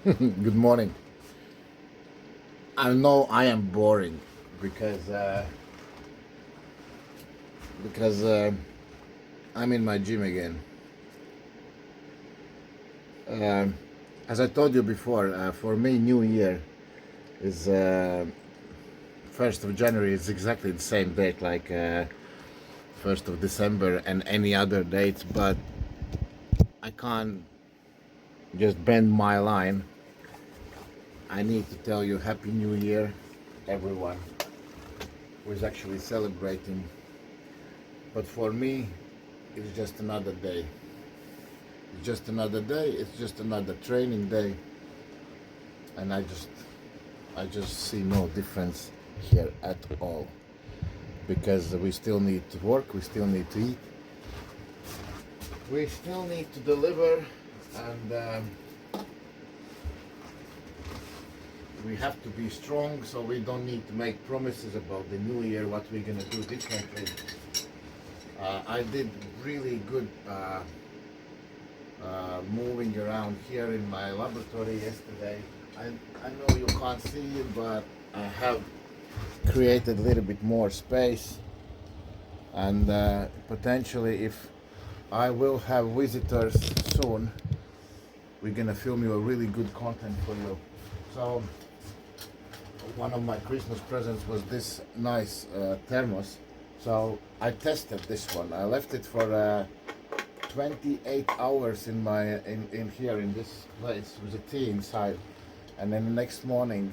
Good morning. I know I am boring because because I'm in my gym again. Um as I told you before, for me, New Year is 1st of January. It's exactly the same date like 1st of December and any other dates, but I can't just bend my line. I need to tell you Happy New Year, everyone who is actually celebrating. But for me, it's just another day. It's just another day. It's just another training day, and I just see no difference here at all because we still need to work. We still need to eat. We still need to deliver, and we have to be strong. So we don't need to make promises about the new year, what we're gonna do differently. I did really good. Moving around here in my laboratory yesterday. I know you can't see it, but I have created a little bit more space, and potentially, if I will have visitors soon, we're gonna film you a really good content for you. So one of my Christmas presents was this nice thermos. So I tested this one. I left it for 28 hours in here in this place with a tea inside, and then the next morning,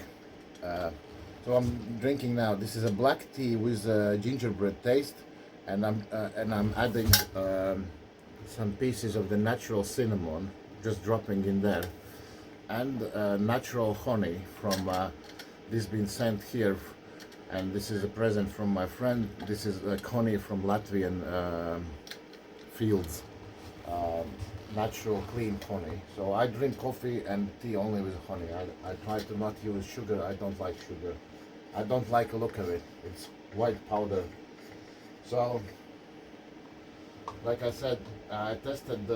so I'm drinking now. This is a black tea with gingerbread taste, and I'm adding some pieces of the natural cinnamon, just dropping in there, and natural honey from this been sent here, and this is a present from my friend. This is honey from Latvian fields. Natural clean honey. So I drink coffee and tea only with honey. I try to not use sugar. I don't like sugar. I don't like the look of it. It's white powder. So like I said, I tested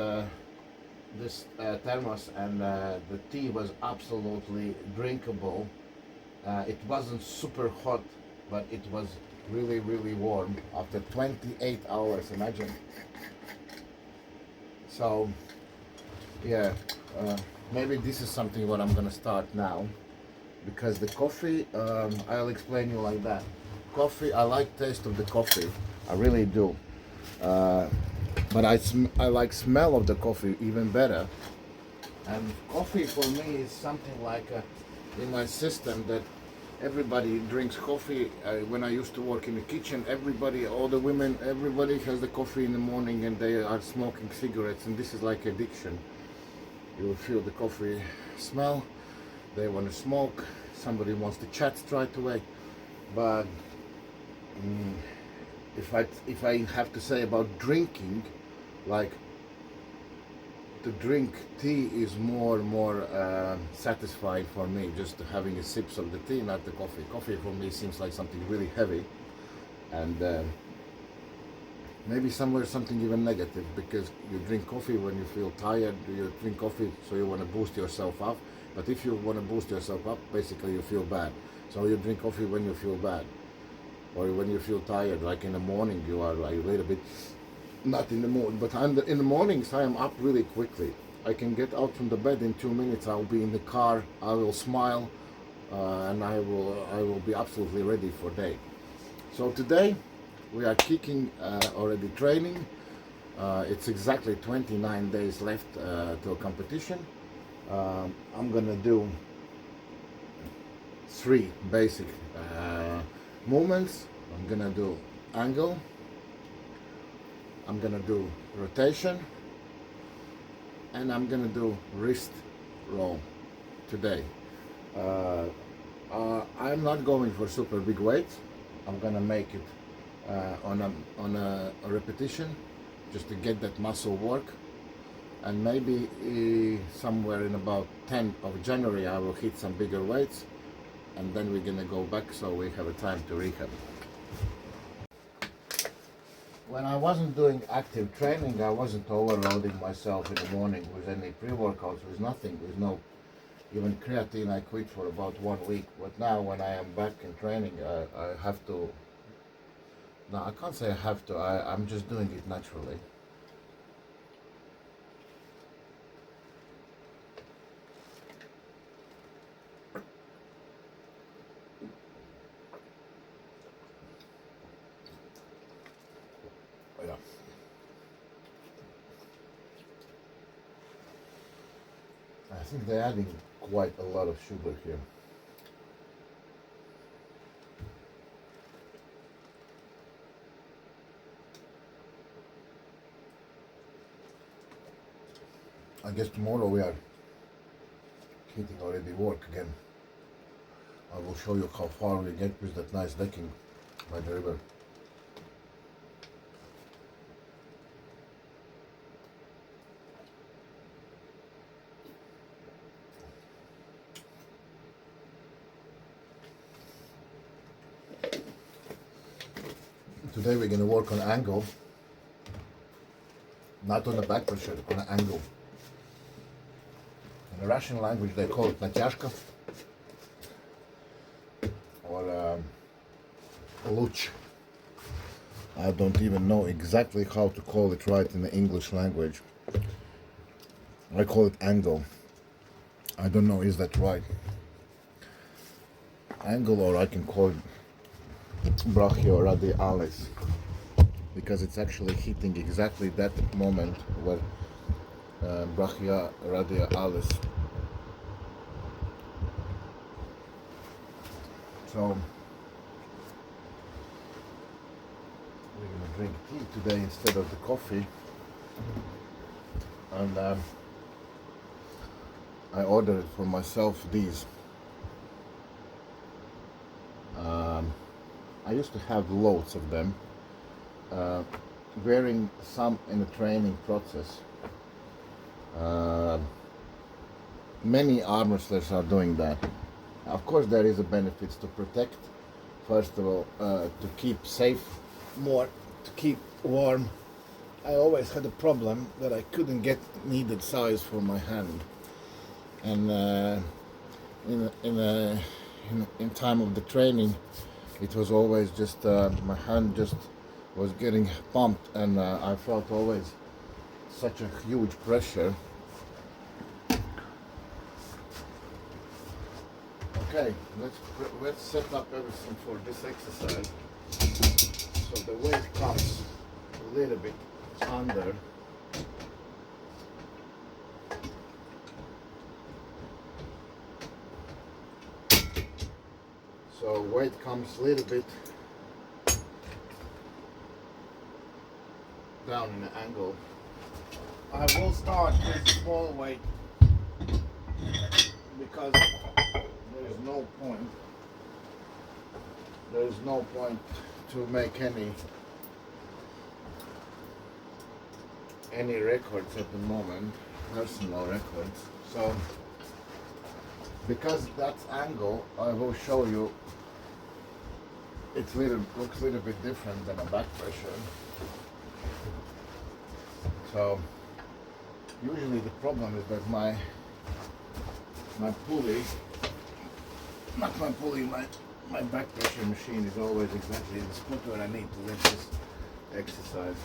this thermos, and the tea was absolutely drinkable. It wasn't super hot, but it was really warm after 28 hours. Imagine. So yeah, maybe this is something what I'm gonna start now, because the coffee, I'll explain you like that. Coffee, I like taste of the coffee, I really do. Uh, but I like smell of the coffee even better. And coffee for me is something like in my system that everybody drinks coffee. When I used to work in the kitchen, everybody, all the women, everybody has the coffee in the morning, and they are smoking cigarettes, and this is like addiction. You will feel the coffee smell, they want to smoke, somebody wants to chat straight away. But if I have to say about drinking, like, to drink tea is more satisfying for me, just having a sips of the tea, not the coffee. Coffee for me seems like something really heavy, and maybe somewhere something even negative, because you drink coffee when you feel tired. You drink coffee so you want to boost yourself up, but if you want to boost yourself up, basically you feel bad. So you drink coffee when you feel bad, or when you feel tired, like in the morning you are like a little bit not in the mood. But in the mornings I am up really quickly. I can get out from the bed in 2 minutes. I'll be in the car, I will smile, and I will be absolutely ready for day. So today we are kicking, already training. It's exactly 29 days left till competition. I'm gonna do 3 basic movements. I'm gonna do angle, I'm gonna do rotation, and I'm gonna do wrist roll today. I'm not going for super big weights. I'm gonna make it on a repetition, just to get that muscle work. And maybe somewhere in about 10th of January I will hit some bigger weights, and then we're gonna go back so we have a time to rehab. When I wasn't doing active training, I wasn't overloading myself in the morning with any pre-workouts, with nothing, with no Even creatine I quit for about 1 week, but now when I am back in training, I have to. No, I can't say I have to. I'm just doing it naturally. Yeah. I think they're adding quite a lot of sugar here. I guess tomorrow we are hitting already work again. I will show you how far we get with that nice decking by the river. Today we're going to work on angle, not on the back pressure, on an angle. In the Russian language they call it натяжка or luch. I don't even know exactly how to call it right in the English language. I call it angle. I don't know, is that right? Angle, or I can call it brachialis, because it's actually hitting exactly that moment where brachialis. So we're gonna drink tea today instead of the coffee, and I ordered for myself these. I used to have loads of them, wearing some in the training process. Many arm wrestlers are doing that. Of course, there is a benefits to protect. First of all, to keep safe, more to keep warm. I always had a problem that I couldn't get needed size for my hand, and in time of the training, it was always just my hand just was getting pumped, and I felt always such a huge pressure. Okay, let's set up everything for this exercise. So the weight comes a little bit under. So weight comes a little bit down in the angle. I will start with small weight because there is no point to make any records at the moment, personal records. So because that's angle, I will show you it looks a little bit different than a back pressure. So usually the problem is that my pulley, not my pulley, my back pressure machine is always exactly in the spot where I need to lift this exercise.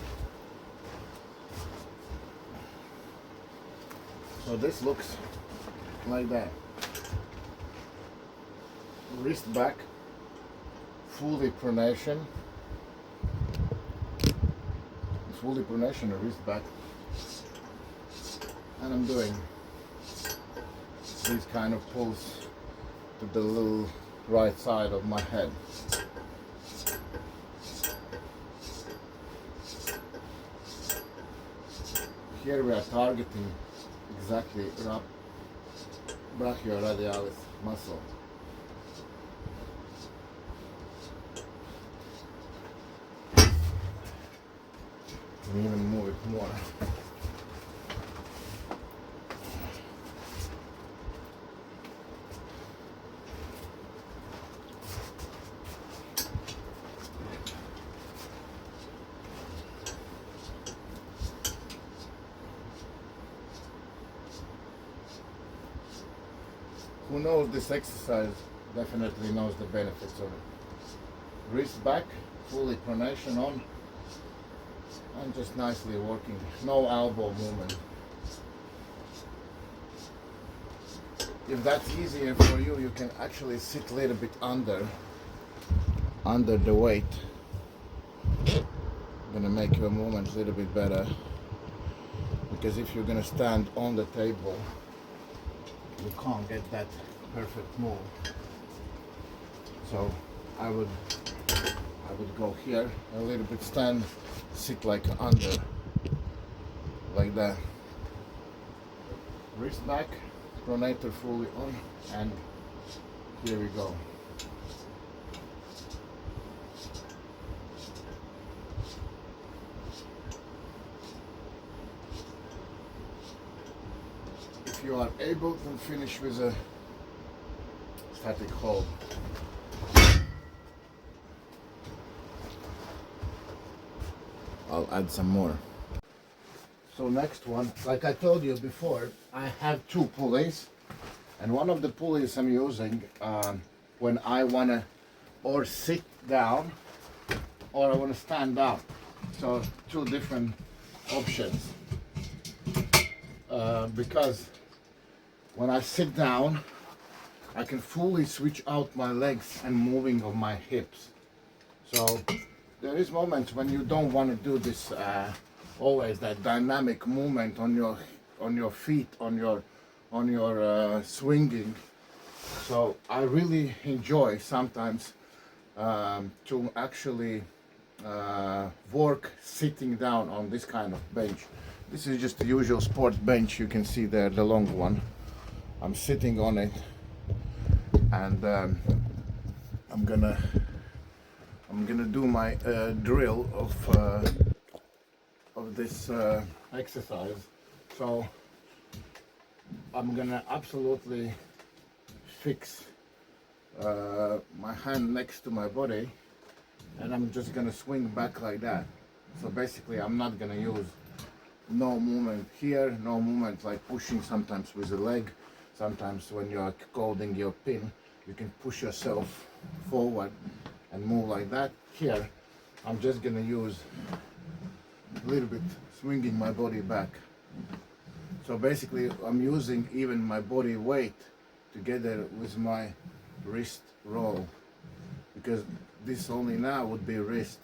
So this looks like that. Wrist back, fully pronation and wrist back, and I'm doing these kind of pulls to the little right side of my head. Here we are targeting exactly brachioradialis muscle. And even move it more. who knows this exercise definitely knows the benefits of it. Wrist back, fully pronation on, and just nicely working. No elbow movement. If that's easier for you, you can actually sit a little bit under the weight. Gonna make your movement a little bit better, because if you're gonna stand on the table, you can't get that perfect move. So I would go here a little bit, stand, sit like under, like that. Wrist back, pronator fully on, and here we go. If you are able to finish with a static hold. I'll add some more. So next one, like I told you before, I have two pulleys, and one of the pulleys I'm using when I wanna or sit down or I wanna stand up. So two different options. Because when I sit down, I can fully switch out my legs and moving of my hips. So there is moments when you don't want to do this always that dynamic movement on your feet, on your swinging. So I really enjoy sometimes to actually work sitting down on this kind of bench. This is just the usual sports bench. You can see there, the long one. I'm sitting on it, and I'm gonna do my drill of this exercise. So I'm gonna absolutely fix my hand next to my body, and I'm just gonna swing back like that. So basically I'm not gonna use no movement here, no movement like pushing sometimes with the leg. Sometimes when you're holding your pin, you can push yourself forward and move like that. Here I'm just gonna use a little bit swinging my body back. So basically I'm using even my body weight together with my wrist roll, because this only now would be wrist,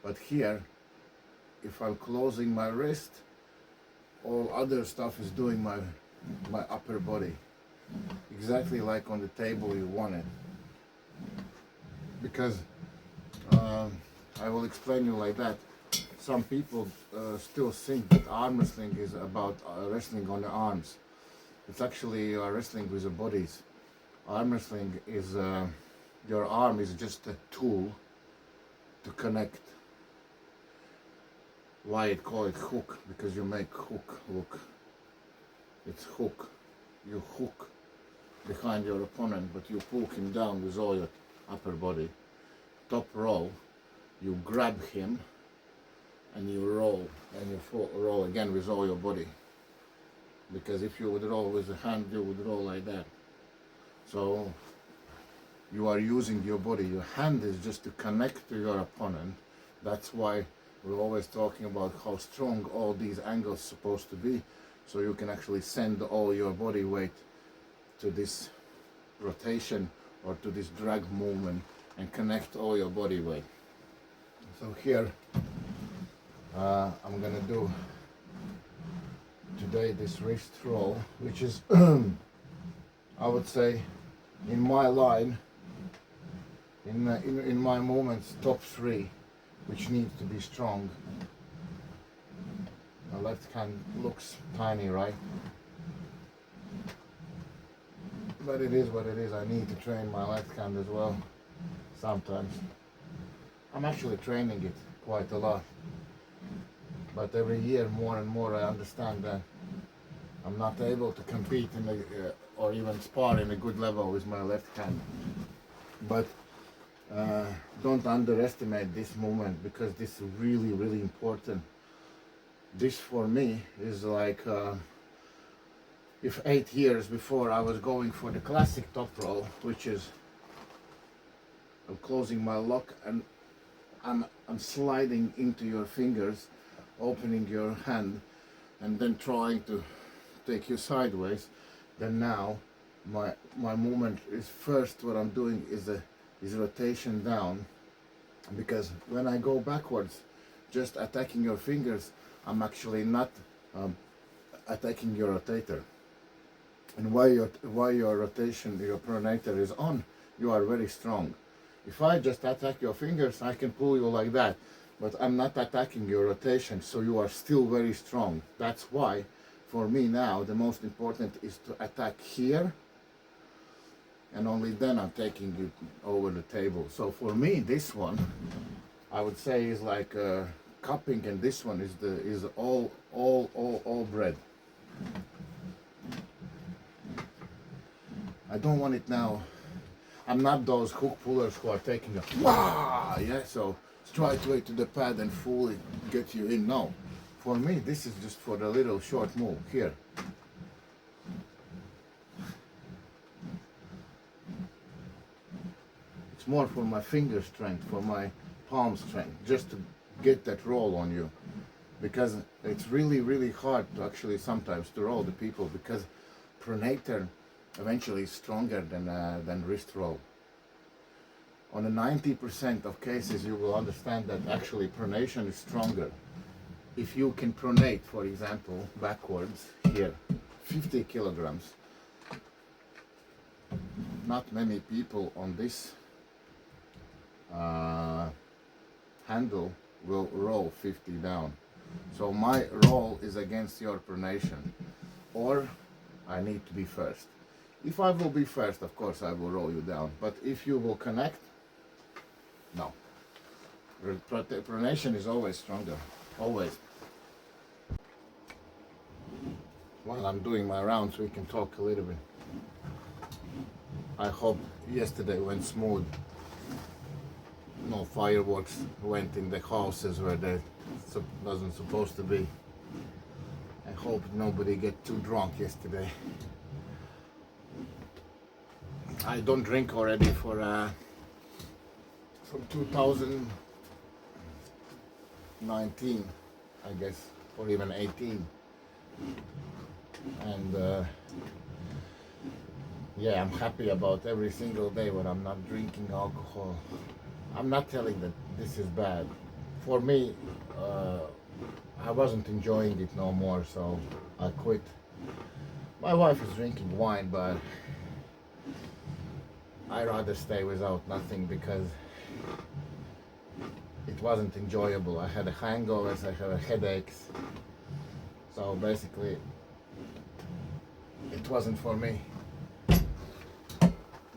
but here if I'm closing my wrist, all other stuff is doing my upper body, exactly like on the table you want it. Because I will explain you like that. Some people still think that arm wrestling is about wrestling on the arms. It's actually wrestling with the bodies. Arm wrestling is your arm is just a tool to connect. Why it call it hook? Because you make hook. Look, it's hook. You hook behind your opponent, but you pull him down with all your upper body. Top roll, you grab him and you roll, and you roll again with all your body. Because if you would roll with the hand, you would roll like that. So you are using your body. Your hand is just to connect to your opponent. That's why we're always talking about how strong all these angles supposed to be, so you can actually send all your body weight to this rotation or to this drag movement and connect all your body weight. So here I'm gonna do today this wrist roll, which is I would say in my line, in my movements, top 3, which needs to be strong. My left hand looks tiny, right? But it is what it is. I need to train my left hand as well sometimes. I'm actually training it quite a lot, but every year more and more I understand that I'm not able to compete in or even spar in a good level with my left hand. But don't underestimate this movement, because this is really, really important. This for me is like if 8 years before I was going for the classic top roll, which is I'm closing my lock and I'm sliding into your fingers, opening your hand, and then trying to take you sideways, then now my movement is first what I'm doing is rotation down, because when I go backwards just attacking your fingers, I'm actually not attacking your rotator. And while your rotation, your pronator is on, you are very strong. If I just attack your fingers, I can pull you like that, but I'm not attacking your rotation, so you are still very strong. That's why for me now the most important is to attack here, and only then I'm taking you over the table. So for me this one I would say is like cupping, and this one is all bread. I don't want it now. I'm not those hook pullers who are taking a wow, yeah, so straight away to the pad and fully get you in. No, for me this is just for the little short move here. It's more for my finger strength, for my palm strength, just to get that roll on you, because it's really hard to actually sometimes to roll the people, because pronator eventually is stronger than wrist roll. On a 90% of cases you will understand that actually pronation is stronger. If you can pronate, for example, backwards here, 50 kilograms, not many people on this handle will roll 50 down. So my roll is against your pronation, or I need to be first. If I will be first, of course I will roll you down, but if you will connect, no. Pronation is always stronger, always. While I'm doing my rounds, we can talk a little bit. I hope yesterday went smooth. No fireworks went in the houses where they wasn't supposed to be. I hope nobody get too drunk yesterday. I don't drink already for from 2019, I guess, or even 18. And yeah, I'm happy about every single day when I'm not drinking alcohol. I'm not telling that this is bad. For me, I wasn't enjoying it no more, so I quit. My wife is drinking wine, but I rather stay without nothing, because it wasn't enjoyable. I had a hangovers, I had headaches, so basically it wasn't for me.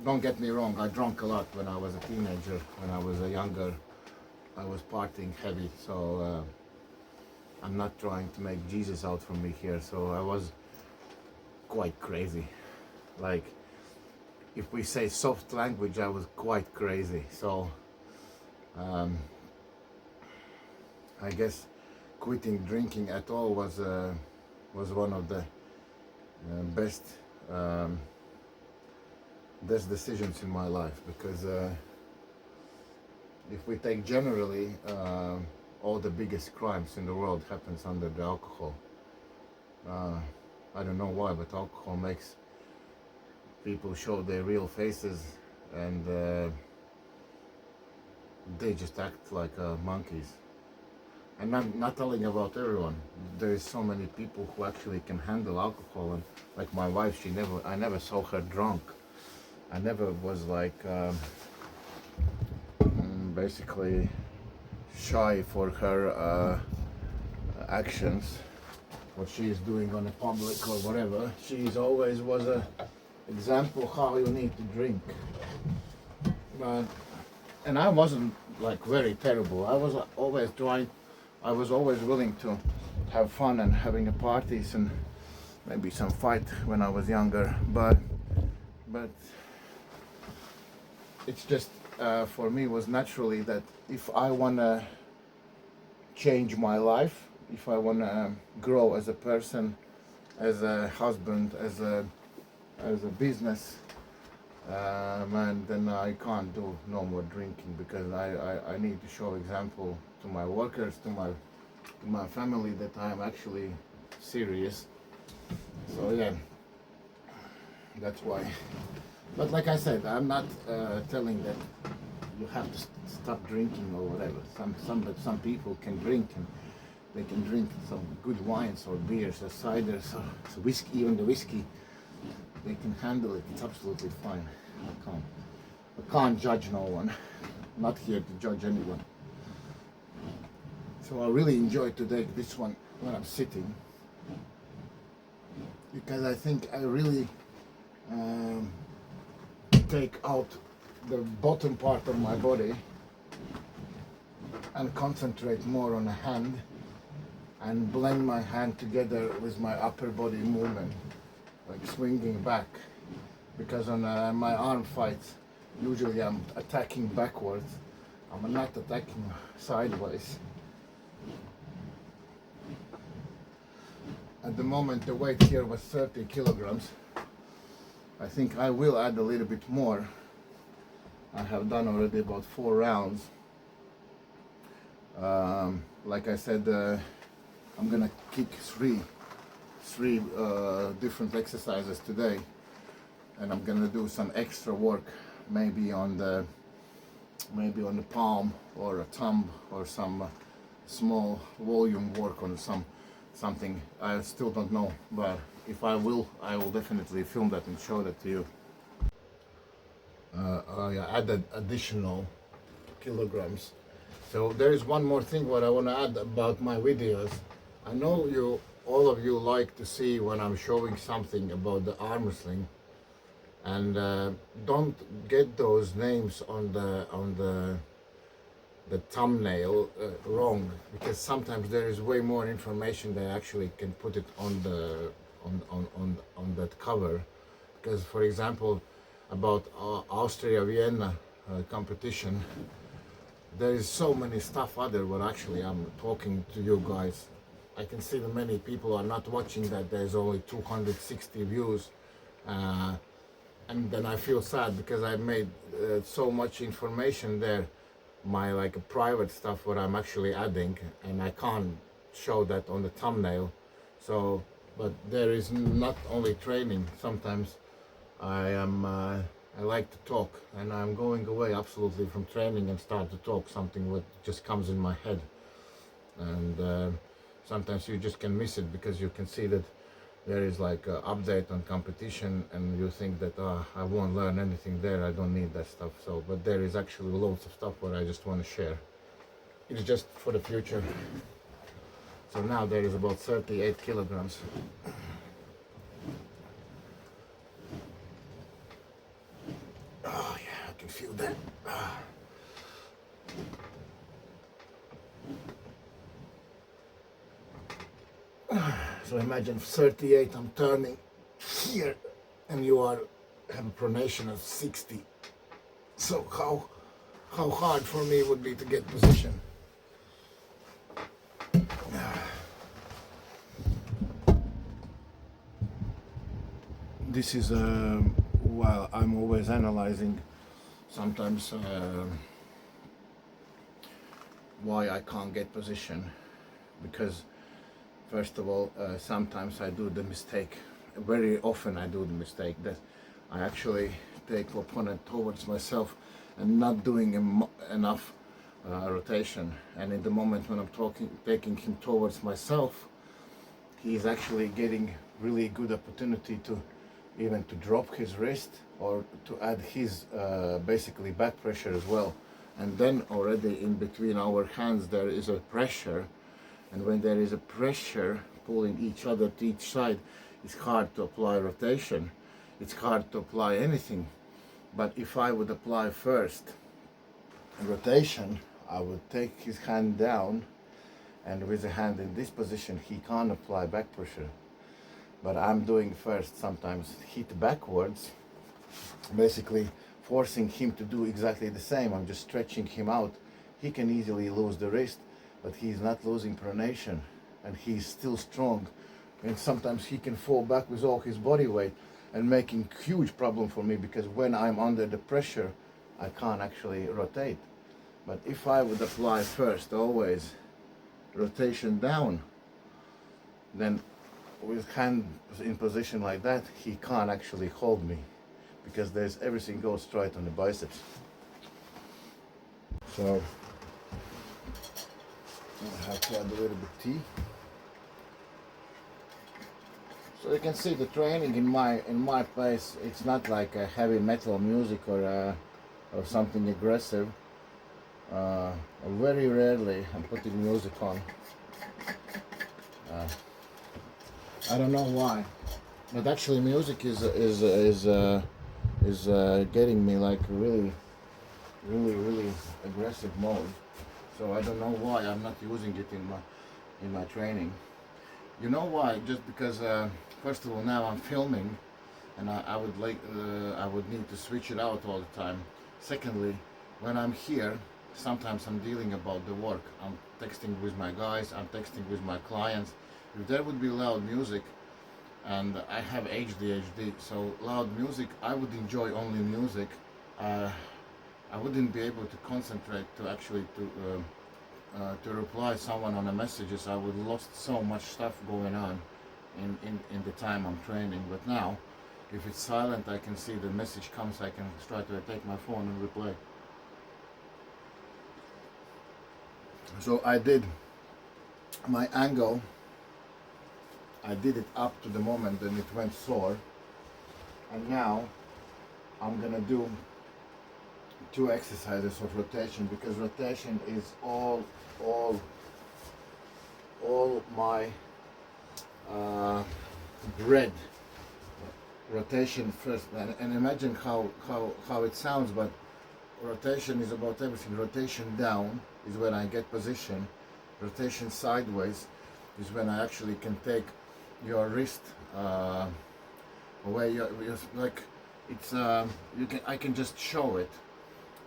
Don't get me wrong, I drank a lot when I was a teenager. When I was younger, I was partying heavy, so I'm not trying to make Jesus out from me here. So I was quite crazy. Like, if we say soft language, I was quite crazy. So I guess quitting drinking at all was one of the best decisions in my life, because if we take generally, all the biggest crimes in the world happens under the alcohol. I don't know why, but alcohol makes people show their real faces, and they just act like monkeys. And not telling about everyone. There is so many people who actually can handle alcohol, and like my wife, I never saw her drunk. I never was like basically shy for her actions, what she is doing on the public or whatever. She always was a example how you need to drink. But and I wasn't like very terrible. I was always willing to have fun and having a parties and maybe some fight when I was younger, but it's just for me was naturally that if I wanna change my life, if I wanna grow as a person as a husband, as a business man, then I can't do no more drinking, because I need to show example to my workers, to my family, that I'm actually serious. So yeah, that's why. But like I said, I'm not telling that you have to stop drinking or whatever. Some people can drink, and they can drink some good wines or beers or ciders or whiskey, even the whiskey. They can handle it. It's absolutely fine. I can't judge no one. I'm not here to judge anyone. So I really enjoy today this one when I'm sitting, because I think I really take out the bottom part of my body and concentrate more on the hand, and blend my hand together with my upper body movement, like swinging back, because on my arm fights usually I'm attacking backwards. I'm not attacking sideways. At the moment the weight here was 30 kilograms. I think I will add a little bit more. I have done already about 4 rounds. Like I said, I'm gonna kick three different exercises today, and I'm gonna do some extra work, maybe on the palm or a thumb, or some small volume work on something. I still don't know, but if I will definitely film that and show that to you. I added additional kilograms. So there is one more thing what I want to add about my videos. I know all of you like to see when I'm showing something about the arm wrestling, and don't get those names on the thumbnail wrong, because sometimes there is way more information that actually can put it on that cover. Because for example, about Austria Vienna competition, there is so many stuff other what actually I'm talking to you guys. I can see that many people are not watching that. There's only 260 views, and then I feel sad, because I made so much information there, my like private stuff what I'm actually adding, and I can't show that on the thumbnail. So, but there is not only training. Sometimes I like to talk, and I'm going away absolutely from training and start to talk something what just comes in my head, and sometimes you just can miss it, because you can see that there is like an update on competition, and you think that I won't learn anything there, I don't need that stuff. So, but there is actually loads of stuff what I just want to share. It's just for the future. So now there is about 38 kilograms. Oh yeah, I can feel that. So imagine 38, I'm turning here, and you have a pronation of 60. So how hard for me would be to get position. This is while I'm always analyzing sometimes why I can't get position, because first of all, sometimes I do the mistake, very often I do the mistake that I actually take opponent towards myself and not doing enough rotation. And in the moment when I'm taking him towards myself, he's actually getting really good opportunity to even to drop his wrist, or to add his basically back pressure as well. And then already in between our hands there is a pressure. And when there is a pressure pulling each other to each side, it's hard to apply rotation. It's hard to apply anything. But if I would apply first rotation, I would take his hand down, and with the hand in this position, he can't apply back pressure. But I'm doing first sometimes hit backwards, basically forcing him to do exactly the same. I'm just stretching him out. He can easily lose the wrist, but he's not losing pronation, and he's still strong and sometimes he can fall back with all his body weight and making huge problem for me, because when I'm under the pressure I can't actually rotate. But if I would apply first always rotation down, then with hand in position like that he can't actually hold me, because there's everything goes straight on the biceps. So I have to add a little bit tea. So you can see the training in my place. It's not like a heavy metal music or something aggressive. Very rarely I'm putting music on. I don't know why, but actually music is getting me like really aggressive mode. So I don't know why I'm not using it in my training. You know why? Just because first of all, now I'm filming, and I would need to switch it out all the time. Secondly, when I'm here, sometimes I'm dealing about the work. I'm texting with my guys, I'm texting with my clients. If there would be loud music, and I have ADHD, so loud music, I would enjoy only music. I wouldn't be able to concentrate to actually to reply someone on the messages. I would lost so much stuff going on in the time I'm training. But now, if it's silent, I can see the message comes, I can try to take my phone and reply. So I did my angle, I did it up to the moment and it went sore, and now I'm gonna do 2 exercises of rotation, because rotation is all my bread. Rotation first, and imagine how it sounds, but rotation is about everything. Rotation down is when I get position. Rotation sideways is when I actually can take your wrist away. Like it's I can just show it.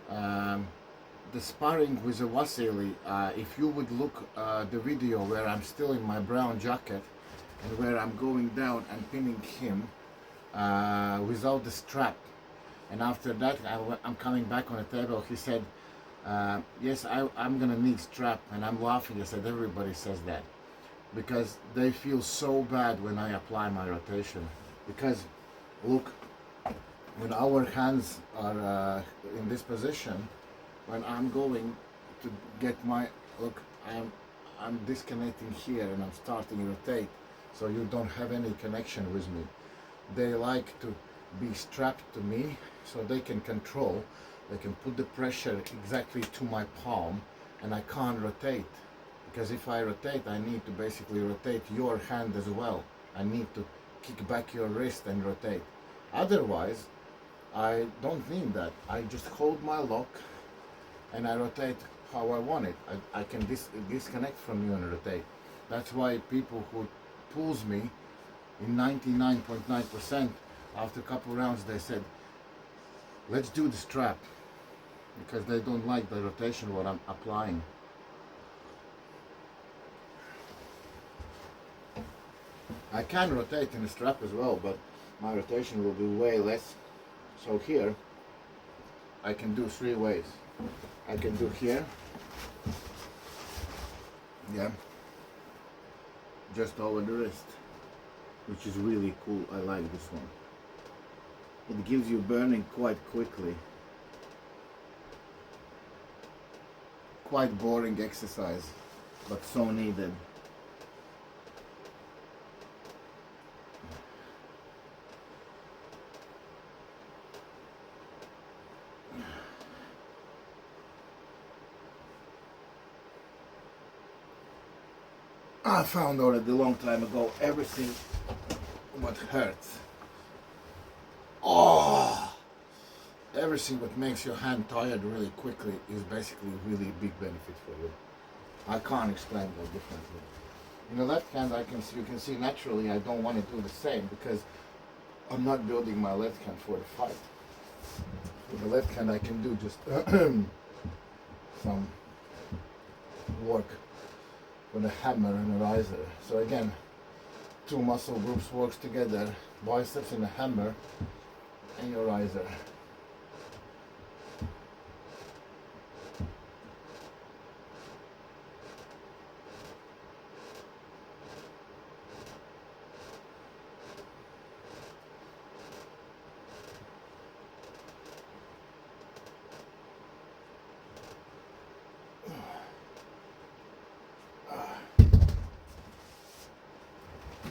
The sparring with a Vasily, if you would look the video where I'm still in my brown jacket and where I'm going down and pinning him without the strap, and after that I'm coming back on the table, he said, yes, I'm gonna need strap, and I'm laughing. I said, everybody says that, because they feel so bad when I apply my rotation. Because look, when our hands are in this position, when I'm going to get my, look, I'm disconnecting here and I'm starting to rotate, so you don't have any connection with me. They like to be strapped to me so they can control, they can put the pressure exactly to my palm, and I can't rotate. Because if I rotate, I need to basically rotate your hand as well. I need to kick back your wrist and rotate. Otherwise, I don't need that. I just hold my lock and I rotate how I want it. I can disconnect from you and rotate. That's why people who pulls me in 99.9%, after a couple rounds they said, let's do the strap, because they don't like the rotation what I'm applying. I can rotate in the strap as well, but my rotation will be way less. So here I can do 3 ways. I can do here, yeah, just over the wrist, which is really cool. I like this one. It gives you burning quite quickly. Quite boring exercise, but so needed. I found already a long time ago, everything what hurts, everything what makes your hand tired really quickly is basically really big benefit for you. I can't explain that differently. In the left hand, you can see naturally I don't want to do the same, because I'm not building my left hand for the fight. With the left hand I can do just some work with a hammer and a riser. So again, two muscle groups works together, biceps and a hammer and your riser.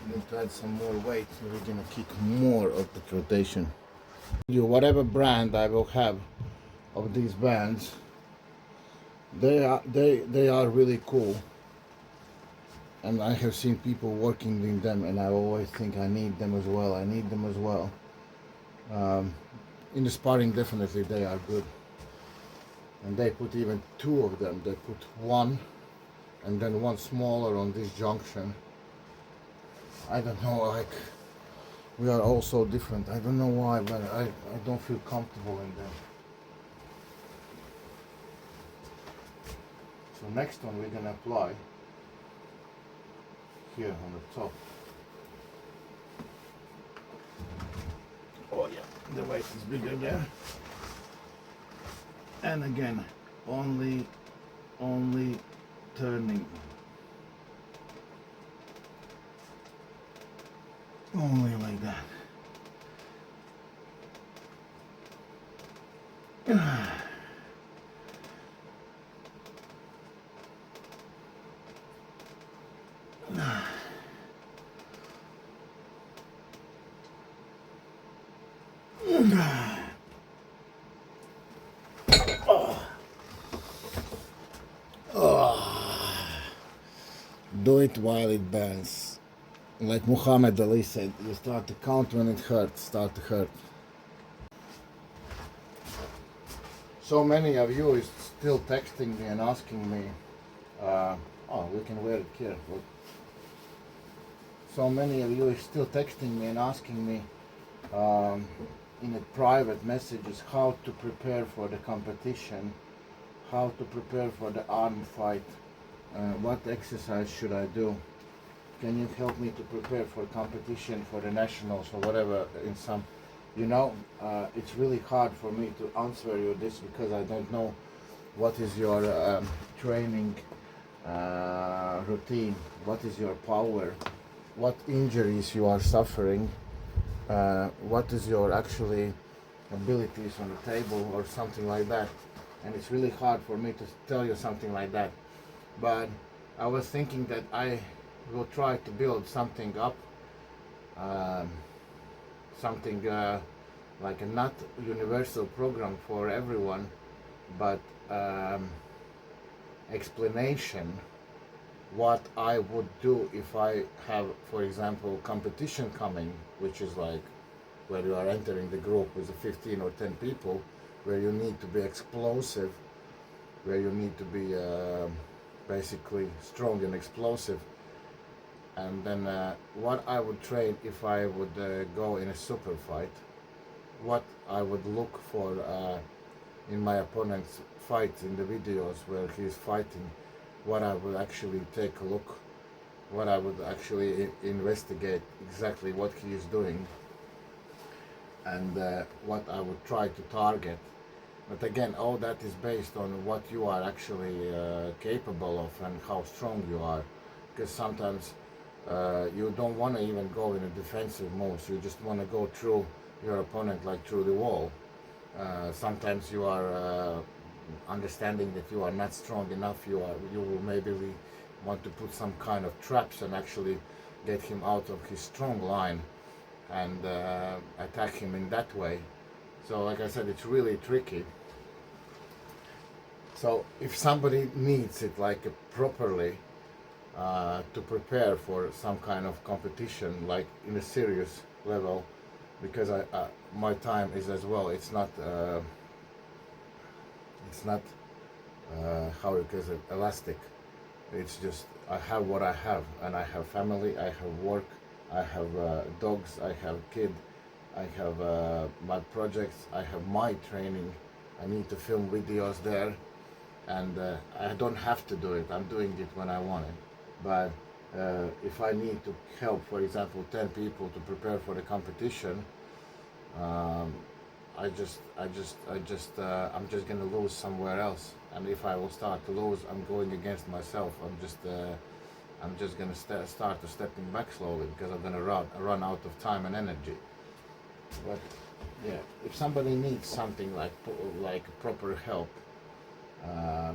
Need to add some more weight, so we're gonna kick more of the rotation. Whatever brand I will have of these bands, they are really cool, and I have seen people working in them, and I always think I need them as well. I need them as well. In the sparring, definitely they are good, and they put even two of them. They put one, and then one smaller on this junction. I don't know, like, we are all so different. I don't know why, but I don't feel comfortable in them. So next one we're gonna apply here on the top. Oh yeah, the weight is bigger there. And again, only turning. Only like that. Do it while it burns. Like Muhammad Ali said, you start to count when it hurts, start to hurt. So many of you is still texting me and asking me, oh, we can wear it here. Look. So many of you is still texting me and asking me in a private messages how to prepare for the competition, how to prepare for the arm fight, what exercise should I do. Can you help me to prepare for competition, for the nationals or whatever in some, it's really hard for me to answer you this because I don't know what is your training routine, what is your power, what injuries you are suffering, what is your actually abilities on the table or something like that. And it's really hard for me to tell you something like that. But I was thinking that I will try to build something up, something like a not universal program for everyone, but explanation what I would do if I have, for example, competition coming, which is like where you are entering the group with 15 or 10 people, where you need to be explosive, where you need to be basically strong and explosive. And then what I would train if I would go in a super fight, what I would look for in my opponent's fights in the videos where he's fighting, what I would actually take a look, what I would actually investigate exactly what he is doing, and what I would try to target. But again, all that is based on what you are actually capable of and how strong you are, because sometimes you don't want to even go in a defensive mode. You just want to go through your opponent like through the wall. Sometimes you are understanding that you are not strong enough. You will maybe want to put some kind of traps and actually get him out of his strong line and attack him in that way. So like I said, it's really tricky. So if somebody needs it like properly, to prepare for some kind of competition, like in a serious level, because my time is as well. It's not how it is elastic. It's just I have what I have, and I have family, I have work, I have dogs, I have kid, I have my projects, I have my training. I need to film videos there, and I don't have to do it. I'm doing it when I want it. But If I need to help, for example, 10 people to prepare for the competition, um, I'm just gonna lose somewhere else. And if I will start to lose, I'm going against myself. I'm just gonna start to stepping back slowly because I'm gonna run out of time and energy. But yeah, if somebody needs something like proper help, uh,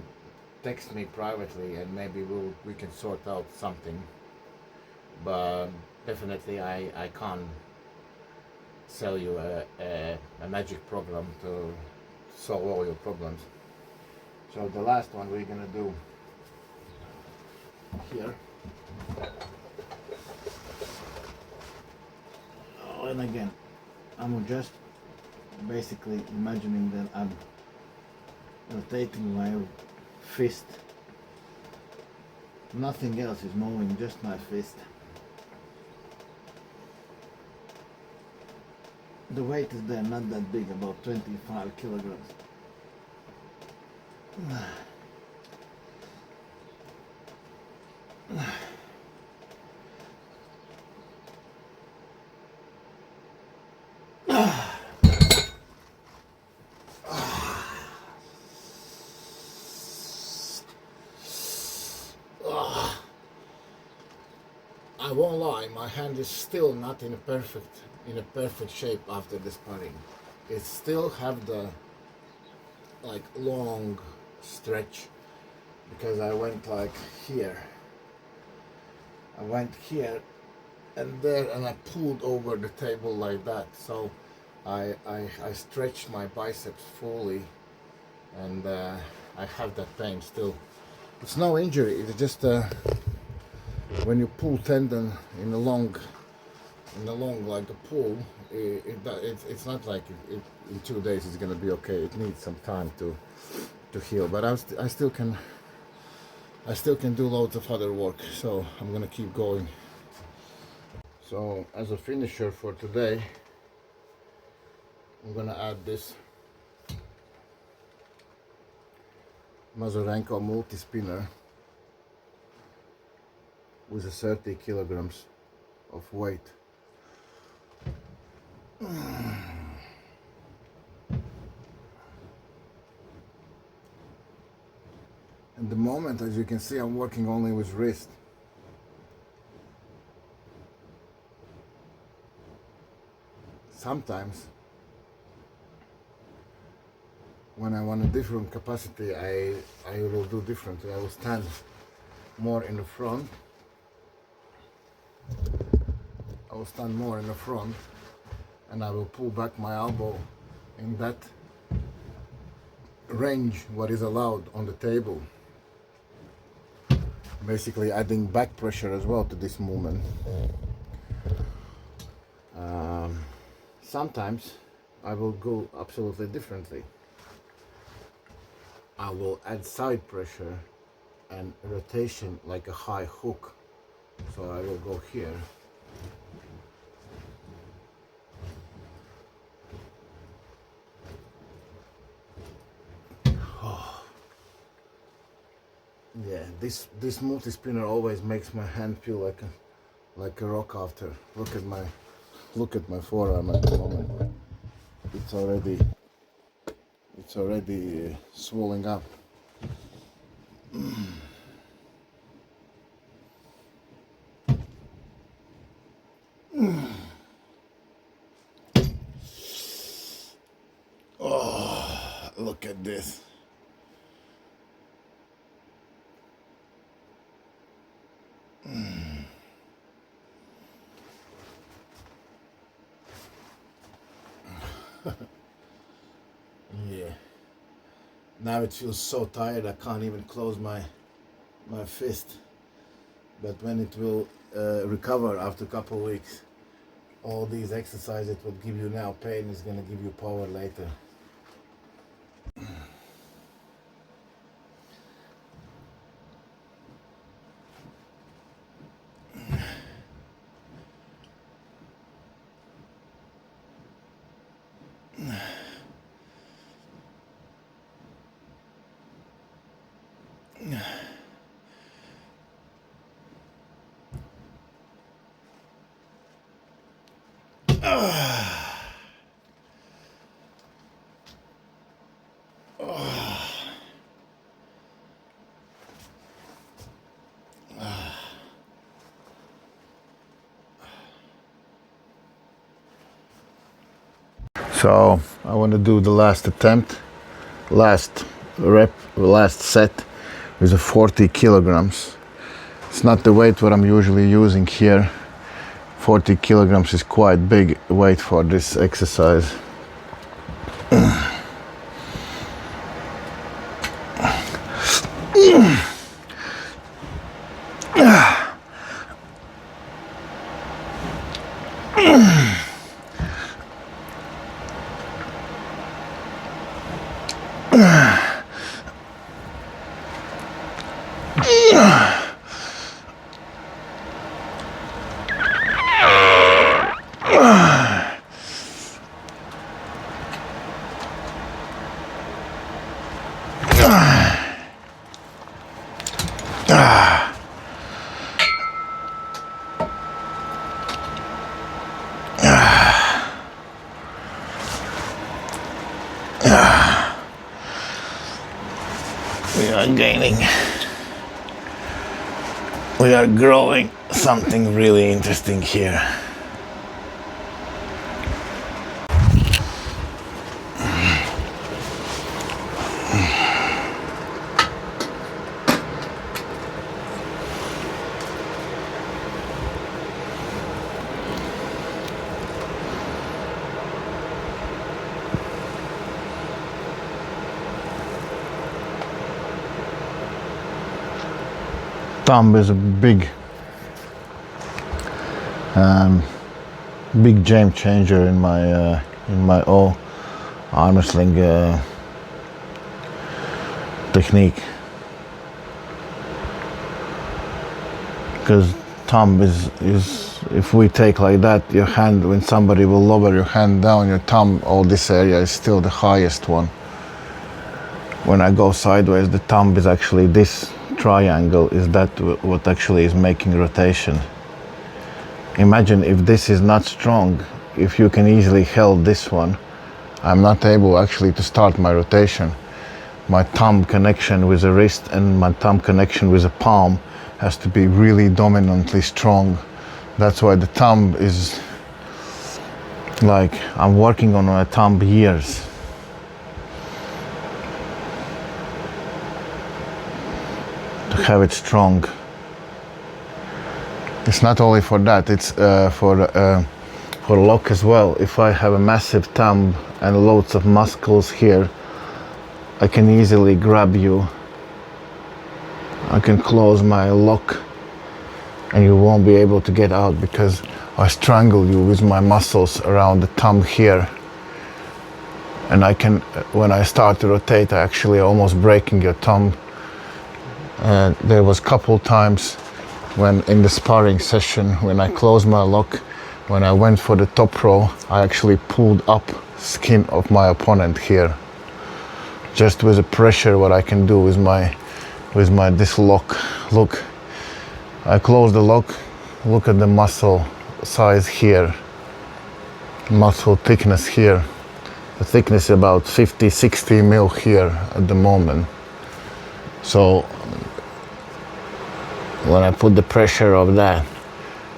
text me privately and maybe we can sort out something. But definitely I can't sell you a magic program to solve all your problems. So the last one we're gonna do here. Oh, and again, I'm just basically imagining that I'm rotating my fist. Nothing else is moving, just my fist. The weight is there, not that big, about 25 kilograms. I won't lie, my hand is still not in a perfect shape after the sparring. It still have the like long stretch because I went like here. I went here and there and I pulled over the table like that. So I stretched my biceps fully and I have that pain still. It's no injury, it's just when you pull tendon in a long like a pull, it's not like in 2 days it's gonna be okay. It needs some time to heal. But I still can do loads of other work. So I'm gonna keep going. So as a finisher for today, I'm gonna add this Mazurenko multi-spinner with a 30 kilograms of weight. At the moment, as you can see, I'm working only with wrist. Sometimes when I want a different capacity, I will do differently. I will stand more in the front. I will stand more in the front and I will pull back my elbow in that range what is allowed on the table. Basically adding back pressure as well to this movement. Sometimes I will go absolutely differently. I will add side pressure and rotation like a high hook. So I will go here. Oh. Yeah, this multi-spinner always makes my hand feel like a rock after. Look at my forearm at the moment. It's already swelling up. Oh, look at this. Yeah. Now it feels so tired I can't even close my fist. But when it will recover after a couple of weeks, all these exercises that would give you now pain is gonna give you power later. So I want to do the last attempt, last rep, last set with a 40 kilograms. It's not the weight what I'm usually using here. 40 kilograms is quite big weight for this exercise. We are gaining, we are growing something really interesting here. Thumb is a big game changer in my all arm wrestling technique, because thumb is if we take like that, your hand, when somebody will lower your hand down, your thumb, all this area is still the highest one. When I go sideways, the thumb is actually this triangle, is that what actually is making rotation. Imagine if this is not strong, if you can easily hold this one, I'm not able actually to start my rotation. My thumb connection with the wrist and my thumb connection with the palm has to be really dominantly strong. That's why the thumb is like, I'm working on my thumb years. Have it strong. It's not only for that, it's for lock as well. If I have a massive thumb and loads of muscles here, I can easily grab you. I can close my lock and you won't be able to get out, because I strangle you with my muscles around the thumb here. And I can, when I start to rotate, I actually almost breaking your thumb. There was a couple times when in the sparring session, when I closed my lock, when I went for the top row, I actually pulled up skin of my opponent here. Just with the pressure, what I can do with my this lock. Look, I close the lock, look at the muscle size here, muscle thickness here. The thickness is about 50-60 mil here at the moment. So when I put the pressure of that,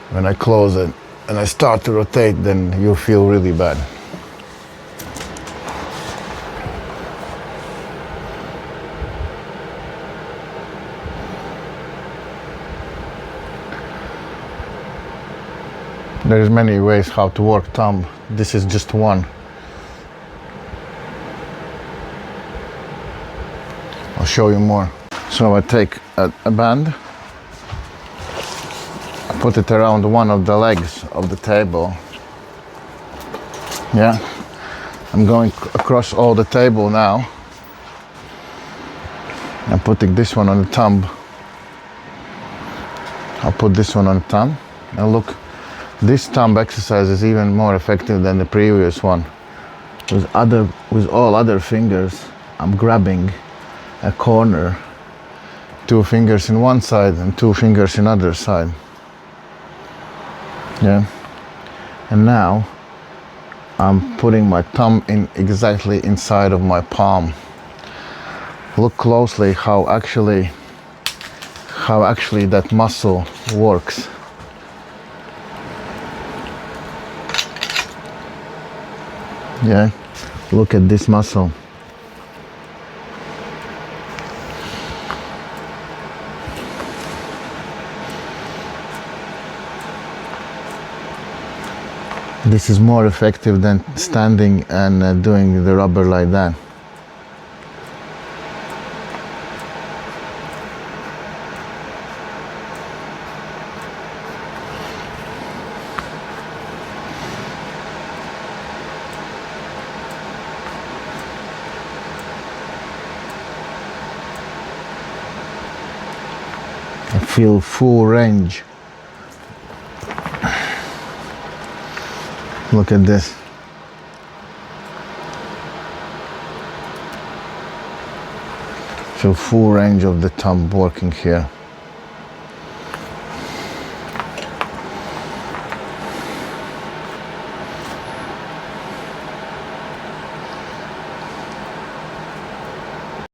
when I close it and I start to rotate, then you feel really bad. There's many ways how to work thumb. This is just one. I'll show you more. So I take a band, put it around one of the legs of the table. Yeah, I'm going across all the table now. I'm putting this one on the thumb. I'll put this one on the thumb. And look, this thumb exercise is even more effective than the previous one. With all other fingers, I'm grabbing a corner, 2 fingers in one side and 2 fingers in other side. Yeah, and now I'm putting my thumb in exactly inside of my palm. Look closely how actually that muscle works. Yeah, look at this muscle. This is more effective than standing and doing the rubber like that. I feel full range. Look at this. Feel full range of the thumb working here.